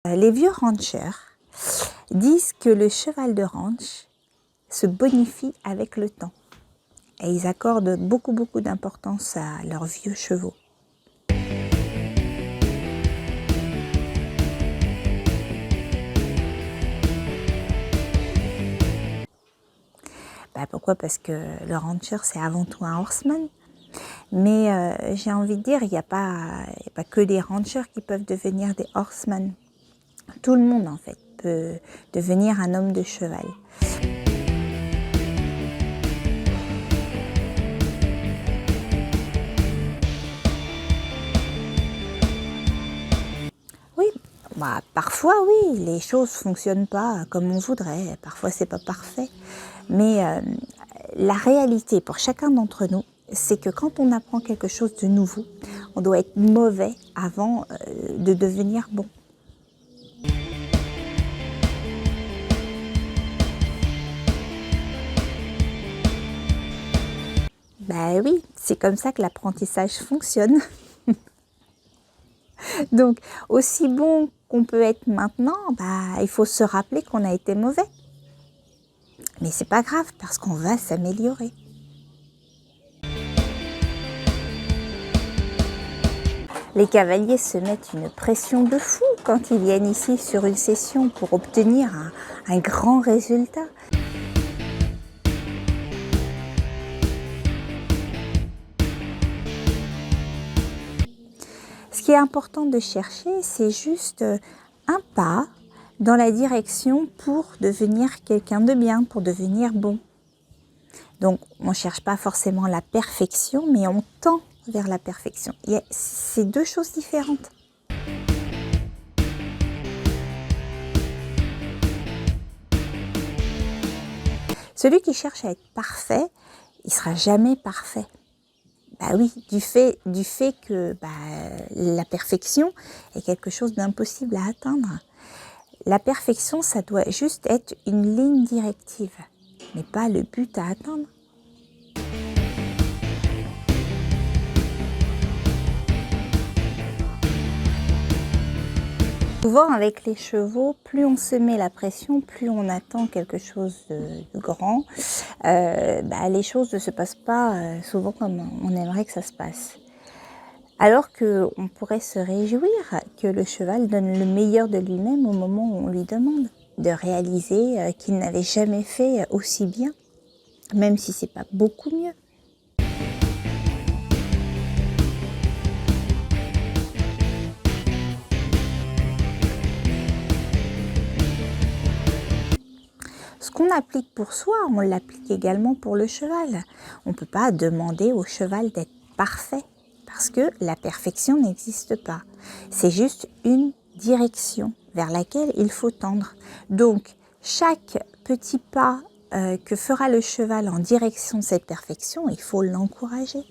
Les vieux ranchers disent que le cheval de ranch se bonifie avec le temps. Et ils accordent beaucoup d'importance à leurs vieux chevaux. Pourquoi? Parce que le rancher, c'est avant tout un horseman. Mais j'ai envie de dire, il n'y a pas que les ranchers qui peuvent devenir des horsemen. Tout le monde, en fait, peut devenir un homme de cheval. Oui, parfois, oui, les choses ne fonctionnent pas comme on voudrait. Parfois, c'est pas parfait. Mais la réalité pour chacun d'entre nous, c'est que quand on apprend quelque chose de nouveau, on doit être mauvais avant de devenir bon. Oui, c'est comme ça que l'apprentissage fonctionne. Donc, aussi bon qu'on peut être maintenant, il faut se rappeler qu'on a été mauvais. Mais c'est pas grave parce qu'on va s'améliorer. Les cavaliers se mettent une pression de fou quand ils viennent ici sur une session pour obtenir un grand résultat. Ce qui est important de chercher, c'est juste un pas dans la direction pour devenir quelqu'un de bien, pour devenir bon. Donc, on ne cherche pas forcément la perfection, mais on tend vers la perfection. C'est deux choses différentes. Celui qui cherche à être parfait, il ne sera jamais parfait. Oui, du fait que la perfection est quelque chose d'impossible à atteindre. La perfection, ça doit juste être une ligne directive, mais pas le but à atteindre. Souvent, avec les chevaux, plus on se met la pression, plus on attend quelque chose de grand. Les choses ne se passent pas souvent comme on aimerait que ça se passe. Alors qu'on pourrait se réjouir que le cheval donne le meilleur de lui-même au moment où on lui demande de réaliser qu'il n'avait jamais fait aussi bien, même si c'est pas beaucoup mieux. Ce qu'on applique pour soi, on l'applique également pour le cheval. On ne peut pas demander au cheval d'être parfait parce que la perfection n'existe pas. C'est juste une direction vers laquelle il faut tendre. Donc, chaque petit pas que fera le cheval en direction de cette perfection, il faut l'encourager.